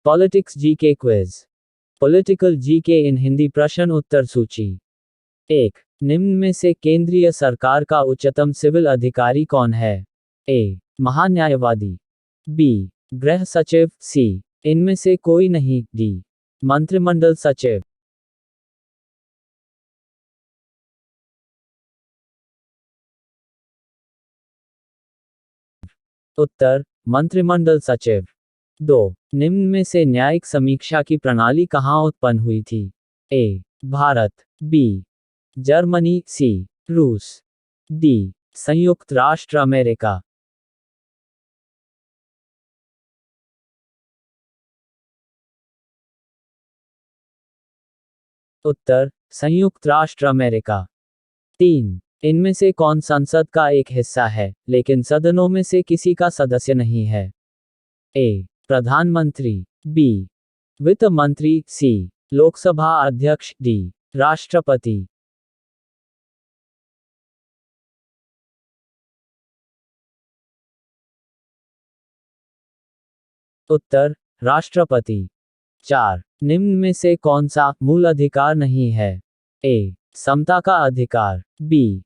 Politics GK quiz. Political GK in Hindi प्रश्न उत्तर सूची। 1. निम्न में से केंद्रीय सरकार का उच्चतम सिविल अधिकारी कौन है? ए. महान्यायवादी। बी. गृह सचिव। सी. इनमें से कोई नहीं। डी. मंत्रिमंडल सचिव। उत्तर मंत्रिमंडल सचिव। 2. निम्न में से न्यायिक समीक्षा की प्रणाली कहाँ उत्पन्न हुई थी? ए. भारत। बी. जर्मनी। सी. रूस। डी. संयुक्त राष्ट्र अमेरिका। उत्तर संयुक्त राष्ट्र अमेरिका। 3. इनमें से कौन संसद का एक हिस्सा है लेकिन सदनों में से किसी का सदस्य नहीं है? ए. प्रधानमंत्री। बी. वित्त मंत्री। सी. लोकसभा अध्यक्ष। डी. राष्ट्रपति। उत्तर राष्ट्रपति। 4. निम्न में से कौन सा मूल अधिकार नहीं है? ए. समता का अधिकार। बी.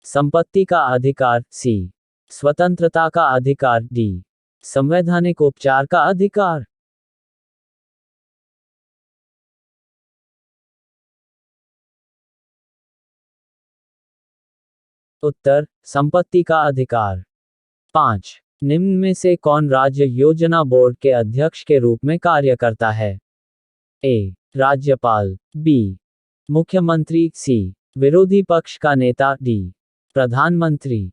संपत्ति का अधिकार। सी. स्वतंत्रता का अधिकार। डी. संवैधानिक उपचार का अधिकार। उत्तर संपत्ति का अधिकार। 5. निम्न में से कौन राज्य योजना बोर्ड के अध्यक्ष के रूप में कार्य करता है? ए. राज्यपाल। बी. मुख्यमंत्री। सी. विरोधी पक्ष का नेता। डी. प्रधानमंत्री।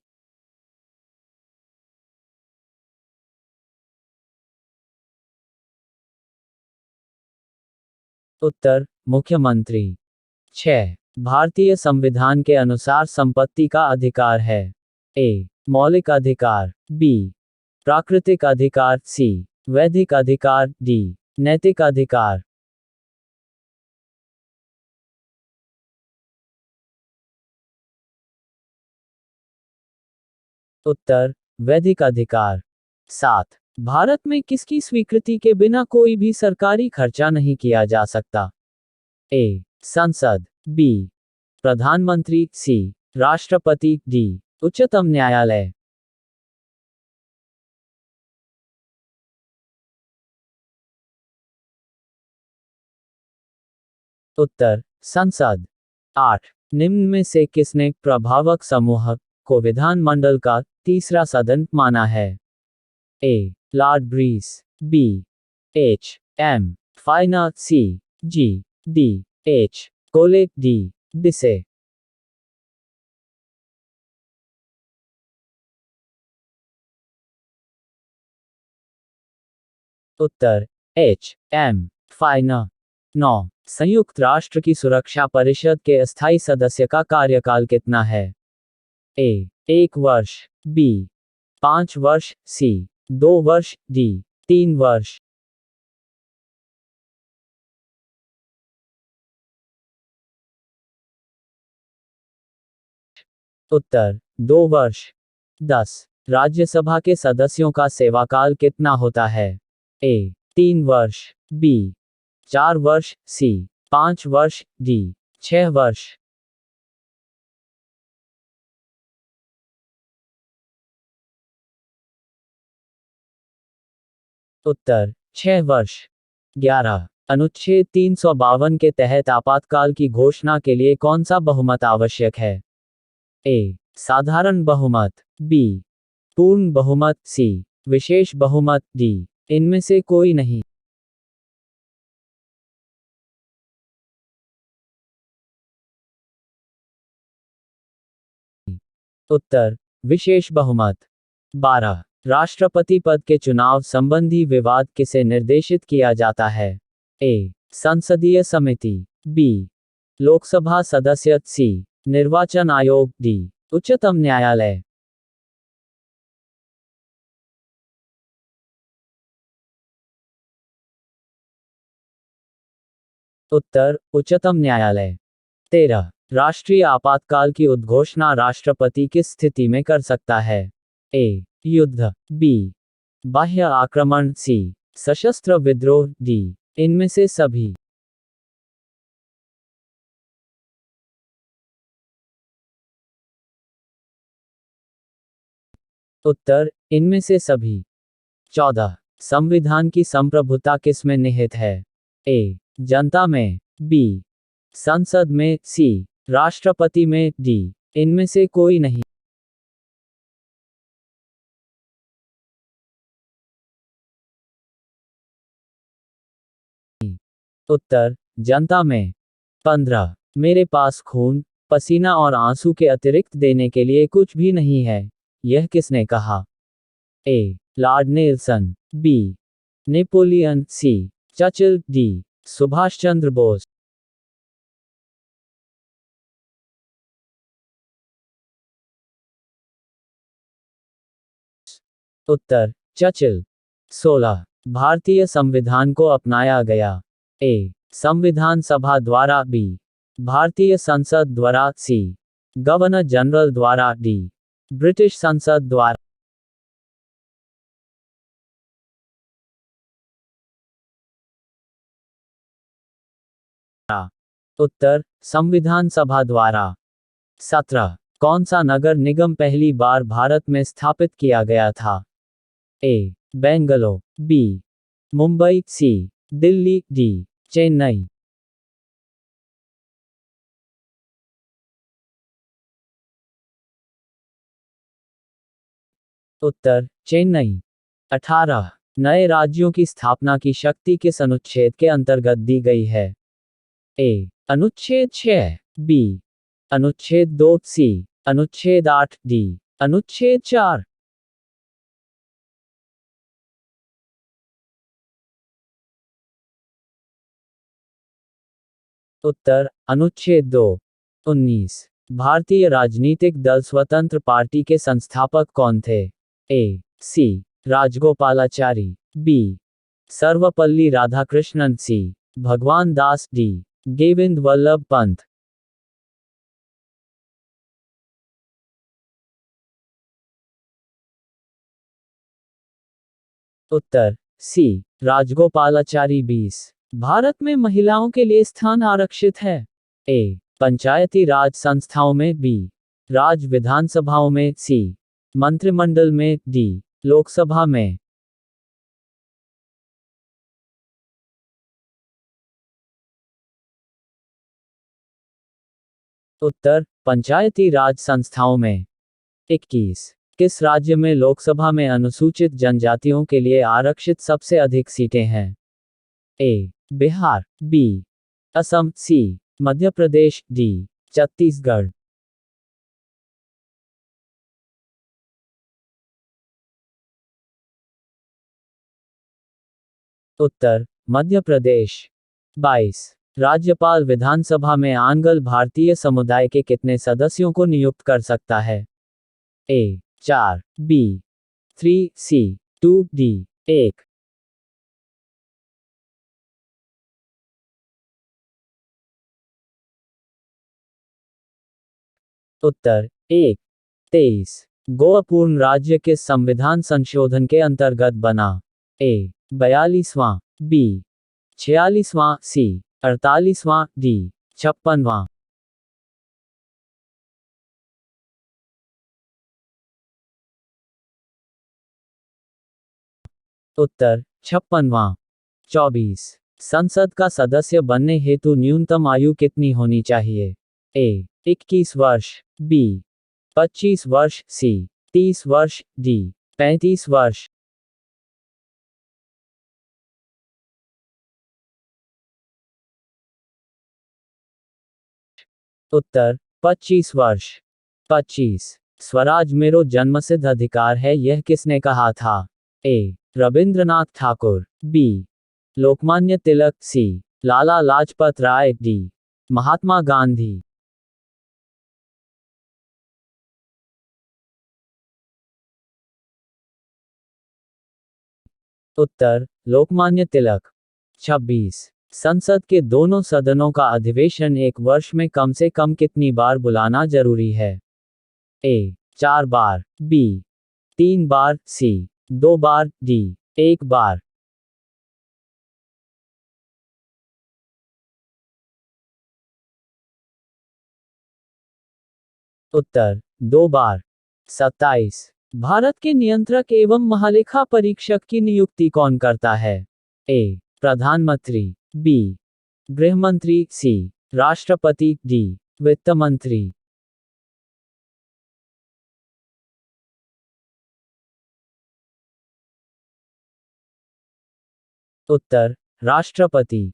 उत्तर मुख्यमंत्री। 6. भारतीय संविधान के अनुसार संपत्ति का अधिकार है? ए. मौलिक अधिकार। बी. प्राकृतिक अधिकार। सी. वैधिक अधिकार। डी. नैतिक अधिकार। उत्तर वैधिक अधिकार। 7. भारत में किसकी स्वीकृति के बिना कोई भी सरकारी खर्चा नहीं किया जा सकता? ए. संसद। बी. प्रधानमंत्री। सी. राष्ट्रपति। डी. उच्चतम न्यायालय। उत्तर संसद। 8. निम्न में से किसने प्रभावक समूह को विधानमंडल का तीसरा सदन माना है? A. Lord Bryce. B. H. M. Finer. C. G. D. H. Cole. D. Dicey. उत्तर एच. एम. फाइना। 9. संयुक्त राष्ट्र की सुरक्षा परिषद के अस्थायी सदस्य का कार्यकाल कितना है? ए. 1 वर्ष। बी. 5 वर्ष। सी. 2 वर्ष। डी. 3 वर्ष। उत्तर 2 वर्ष। 10. राज्यसभा के सदस्यों का सेवाकाल कितना होता है? ए. 3 वर्ष। बी. 4 वर्ष। सी. 5 वर्ष। डी. 6 वर्ष। उत्तर 6 वर्ष। 11. अनुच्छेद 352 के तहत आपातकाल की घोषणा के लिए कौन सा बहुमत आवश्यक है? ए. साधारण बहुमत। बी. पूर्ण बहुमत। सी. विशेष बहुमत। डी. इनमें से कोई नहीं। उत्तर विशेष बहुमत। 12. राष्ट्रपति पद के चुनाव संबंधी विवाद किसे निर्देशित किया जाता है? ए. संसदीय समिति। बी. लोकसभा सदस्य। सी. निर्वाचन आयोग। डी. उच्चतम न्यायालय। उत्तर उच्चतम न्यायालय। 13. राष्ट्रीय आपातकाल की उद्घोषणा राष्ट्रपति किस स्थिति में कर सकता है? ए. युद्ध। बी. बाह्य आक्रमण। सी. सशस्त्र विद्रोह डी। इनमें से सभी। उत्तर, इनमें से सभी। 14 संविधान की संप्रभुता किसमें निहित है? ए, जनता में, बी, संसद में, सी, राष्ट्रपति में, डी, इनमें से कोई नहीं। उत्तर, जनता में। 15 मेरे पास खून, पसीना और आंसू के अतिरिक्त देने के लिए कुछ भी नहीं है, यह किसने कहा? ए, लॉर्ड नेल्सन, बी, नेपोलियन, सी, चर्चिल, डी, सुभाष चंद्र बोस। उत्तर, चर्चिल। 16 भारतीय संविधान को अपनाया गया? ए, संविधान सभा द्वारा, बी, भारतीय संसद द्वारा, सी, गवर्नर जनरल द्वारा, डी, ब्रिटिश संसद द्वारा। उत्तर, संविधान सभा द्वारा। 17 कौन सा नगर निगम पहली बार भारत में स्थापित किया गया था? ए, बेंगलोर, बी, मुंबई, सी, दिल्ली, डी, चेन्नई। उत्तर, चेन्नई। 18 नए राज्यों की स्थापना की शक्ति किस अनुच्छेद के अंतर्गत दी गई है? ए, अनुच्छेद 6, बी, अनुच्छेद 2, सी, अनुच्छेद 8, डी, अनुच्छेद 4। उत्तर, अनुच्छेद 2। 19 भारतीय राजनीतिक दल स्वतंत्र पार्टी के संस्थापक कौन थे? ए, सी, राजगोपालाचारी, बी, सर्वपल्ली राधाकृष्णन, सी, भगवान दास, डी, गोविंद वल्लभ पंत। उत्तर, सी, राजगोपालाचारी। 20 भारत में महिलाओं के लिए स्थान आरक्षित है? ए, पंचायती राज संस्थाओं में, बी, राज्य विधानसभाओं में, सी, मंत्रिमंडल में, डी, लोकसभा में। उत्तर, पंचायती राज संस्थाओं में। 21 किस राज्य में लोकसभा में अनुसूचित जनजातियों के लिए आरक्षित सबसे अधिक सीटें हैं? ए, बिहार, बी, असम, सी, मध्य प्रदेश, डी, छत्तीसगढ़। उत्तर, मध्य प्रदेश। 22 राज्यपाल विधानसभा में आंग्ल भारतीय समुदाय के कितने सदस्यों को नियुक्त कर सकता है? ए, 4, बी, 3, सी, 2, डी, 1। उत्तर, 1। 23 गोवा पूर्ण राज्य किस संविधान संशोधन के अंतर्गत बना? ए, 42वां, बी, 46वां, सी, 48वां, डी, 56वां। उत्तर, 56वां। 24 संसद का सदस्य बनने हेतु न्यूनतम आयु कितनी होनी चाहिए? ए, 21 वर्ष, बी, 25 वर्ष, सी, 30 वर्ष, डी, 35 वर्ष। उत्तर, 25 वर्ष। 25 स्वराज मेरो जन्मसिद्ध अधिकार है, यह किसने कहा था? ए, रविंद्रनाथ ठाकुर, बी, लोकमान्य तिलक, सी, लाला लाजपत राय, डी, महात्मा गांधी। उत्तर, लोकमान्य तिलक। 26 संसद के दोनों सदनों का अधिवेशन एक वर्ष में कम से कम कितनी बार बुलाना जरूरी है? ए, 4 बार, बी, 3 बार, सी, 2 बार, डी, 1 बार। उत्तर 2 बार। 27। भारत के नियंत्रक एवं महालेखा परीक्षक की नियुक्ति कौन करता है? ए प्रधानमंत्री, बी गृह मंत्री, सी राष्ट्रपति, डी वित्त मंत्री। उत्तर राष्ट्रपति।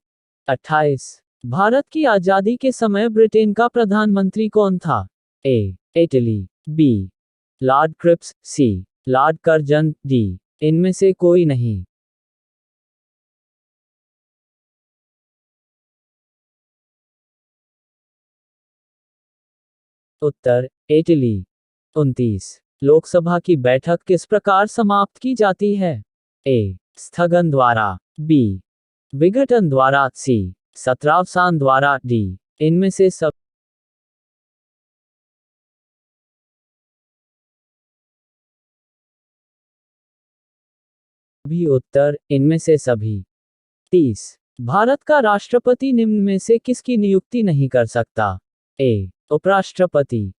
28। भारत की आजादी के समय ब्रिटेन का प्रधानमंत्री कौन था? A Attlee, B Lord Cripps, C Lord Curzon, D इनमें से कोई नहीं। उत्तर इटली। 29। लोकसभा की बैठक किस प्रकार समाप्त की जाती है? ए स्थगन द्वारा, बी विघटन द्वारा, सी सत्रावसान द्वारा, डी इनमें से सब। भी उत्तर इनमें से सभी। 30। भारत का राष्ट्रपति निम्न में से किसकी नियुक्ति नहीं कर सकता? ए उपराष्ट्रपति,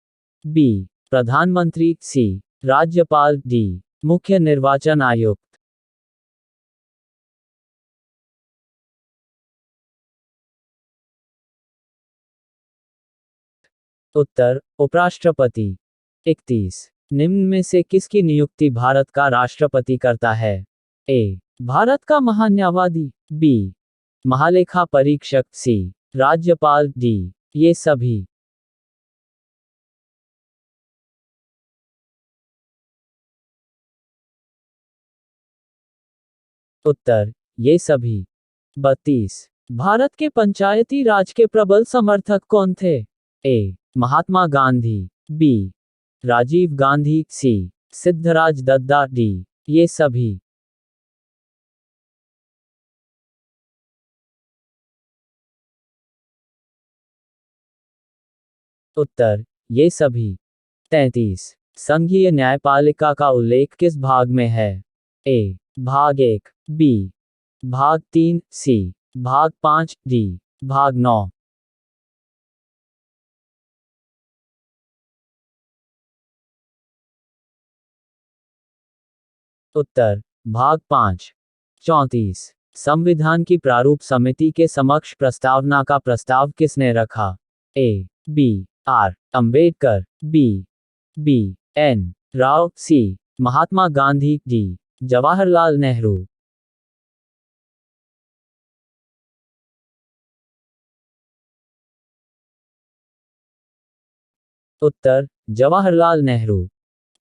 बी प्रधानमंत्री, सी राज्यपाल, डी मुख्य निर्वाचन आयुक्त। उत्तर उपराष्ट्रपति। 31। निम्न में से किसकी नियुक्ति भारत का राष्ट्रपति करता है? ए भारत का महान्यायवादी, बी महालेखा परीक्षक, सी राज्यपाल, डी ये सभी। उत्तर ये सभी। 32। भारत के पंचायती राज के प्रबल समर्थक कौन थे? ए महात्मा गांधी, बी राजीव गांधी, सी सिद्धराज दद्दा, डी ये सभी। उत्तर ये सभी। 33। संघीय न्यायपालिका का उल्लेख किस भाग में है? ए भाग 1, बी भाग 3, सी भाग 5, डी भाग 9। उत्तर भाग 5। 34। संविधान की प्रारूप समिति के समक्ष प्रस्तावना का प्रस्ताव किसने रखा? A B R Ambedkar, B N Rao, C Mahatma Gandhi, D Jawaharlal Nehru. उत्तर जवाहरलाल नेहरू।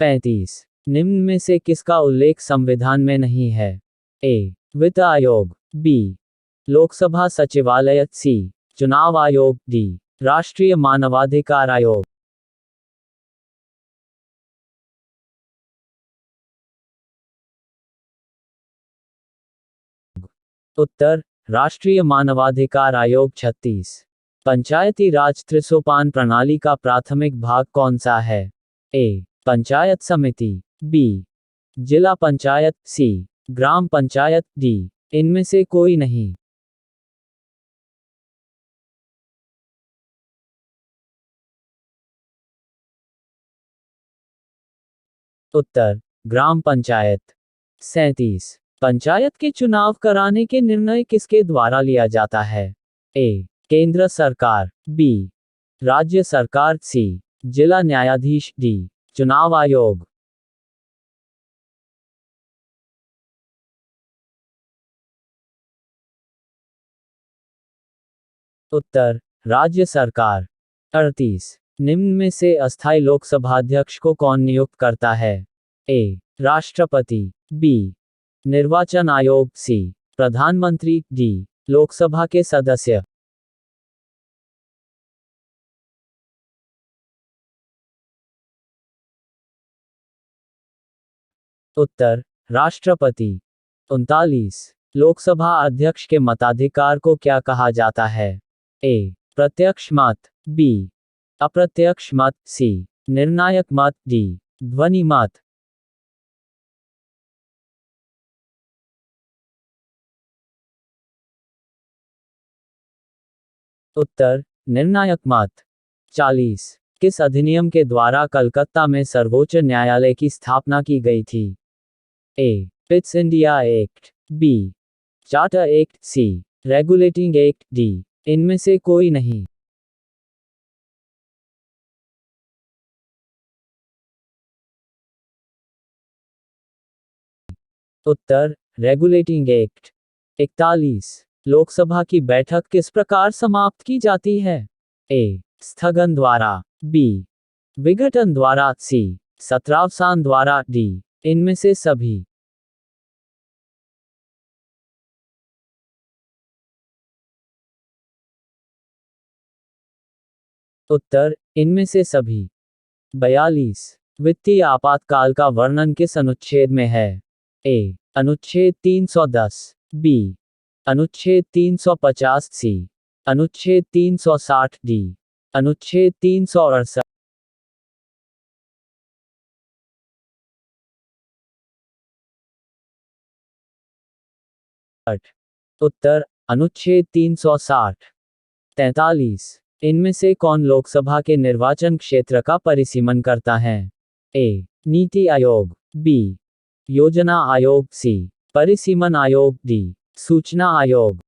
35। निम्न में से किसका उल्लेख संविधान में नहीं है? ए वित्त आयोग, बी लोकसभा सचिवालय, सी चुनाव आयोग, डी राष्ट्रीय मानवाधिकार आयोग। उत्तर राष्ट्रीय मानवाधिकार आयोग। 36। पंचायती राज त्रिसोपान प्रणाली का प्राथमिक भाग कौन सा है? ए पंचायत समिति, बी जिला पंचायत, सी ग्राम पंचायत, डी इनमें से कोई नहीं। उत्तर ग्राम पंचायत। 37। पंचायत के चुनाव कराने के निर्णय किसके द्वारा लिया जाता है? ए केंद्र सरकार, बी राज्य सरकार, सी जिला न्यायाधीश, डी चुनाव आयोग। उत्तर राज्य सरकार। 38। निम्न में से अस्थायी लोकसभा अध्यक्ष को कौन नियुक्त करता है? ए राष्ट्रपति, बी निर्वाचन आयोग, सी प्रधानमंत्री, डी लोकसभा के सदस्य। उत्तर राष्ट्रपति। 39। लोकसभा अध्यक्ष के मताधिकार को क्या कहा जाता है? ए प्रत्यक्ष मत, बी अप्रत्यक्ष मत, सी निर्णायक मत, डी ध्वनि मत। उत्तर निर्णायक मत। 40। किस अधिनियम के द्वारा कलकत्ता में सर्वोच्च न्यायालय की स्थापना की गई थी? A. Pitt's India Act, B. Charter Act, C. Regulating Act, D. इनमें से कोई नहीं। उत्तर, रेगुलेटिंग एक्ट। 41। लोकसभा की बैठक किस प्रकार समाप्त की जाती है? ए. स्थगन द्वारा, बी. विघटन द्वारा, सी. सत्रावसान द्वारा, डी. इनमें से सभी। उत्तर, इनमें से सभी। 42। वित्तीय आपातकाल का वर्णन किस अनुच्छेद में है? ए. अनुच्छेद 310, बी. अनुच्छेद 350, सी. अनुच्छेद 360, डी. अनुच्छेद 368। उत्तर, अनुच्छेद 360। 43। इनमें से कौन लोकसभा के निर्वाचन क्षेत्र का परिसीमन करता है? ए. नीति आयोग, बी. योजना आयोग, सी. परिसीमन आयोग, डी. सूचना आयोग।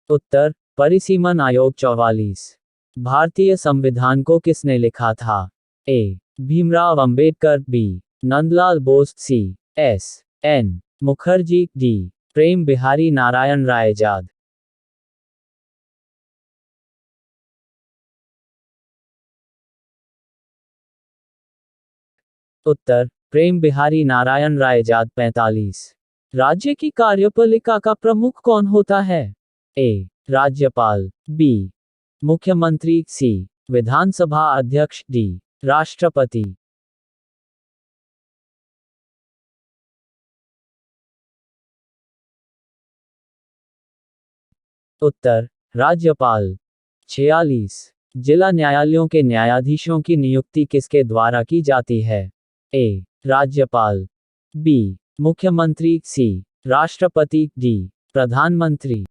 उत्तर, परिसीमन आयोग। 44। भारतीय संविधान को किसने लिखा था? ए. भीमराव अंबेडकर, बी. नंदलाल बोस, सी. एस. एन. मुखर्जी, डी. प्रेम बिहारी नारायण रायजाद। उत्तर, प्रेम बिहारी नारायण रायजाद। 45। राज्य की कार्यपालिका का प्रमुख कौन होता है? ए. राज्यपाल, बी. मुख्यमंत्री, सी. विधानसभा अध्यक्ष, डी. राष्ट्रपति। उत्तर, राज्यपाल। 46। जिला न्यायालयों के न्यायाधीशों की नियुक्ति किसके द्वारा की जाती है? ए. राज्यपाल, बी. मुख्यमंत्री, सी. राष्ट्रपति, डी. प्रधानमंत्री।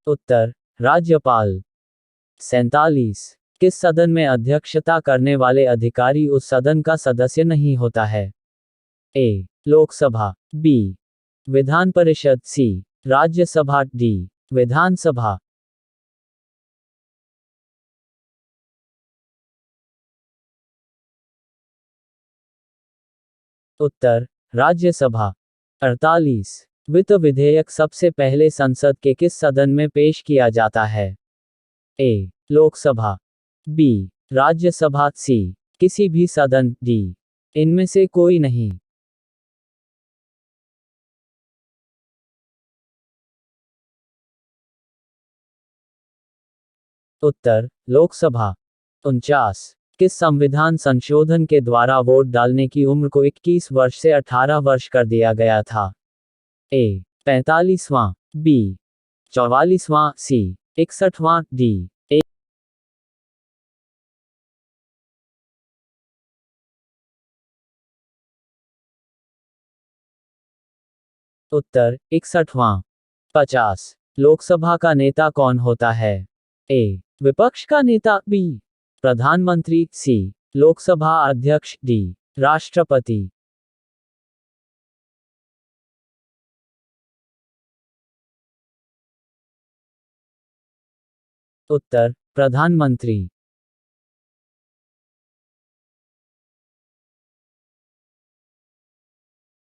उत्तर, राज्यपाल। 47। किस सदन में अध्यक्षता करने वाले अधिकारी उस सदन का सदस्य नहीं होता है? ए. लोकसभा, बी. विधान परिषद, सी. राज्यसभा, डी. विधानसभा। उत्तर, राज्यसभा। 48। वित्त विधेयक सबसे पहले संसद के किस सदन में पेश किया जाता है? ए. लोकसभा, बी. राज्यसभा, सी. किसी भी सदन, डी. इनमें से कोई नहीं। उत्तर, लोकसभा। 49। किस संविधान संशोधन के द्वारा वोट डालने की उम्र को 21 वर्ष से 18 वर्ष कर दिया गया था? ए. 45वां, बी. 44वां, सी. 61वां, डी. ए. उत्तर, 61वां। 50। लोकसभा का नेता कौन होता है? ए. विपक्ष का नेता, बी. प्रधानमंत्री, सी. लोकसभा अध्यक्ष, डी. राष्ट्रपति। उत्तर, प्रधानमंत्री।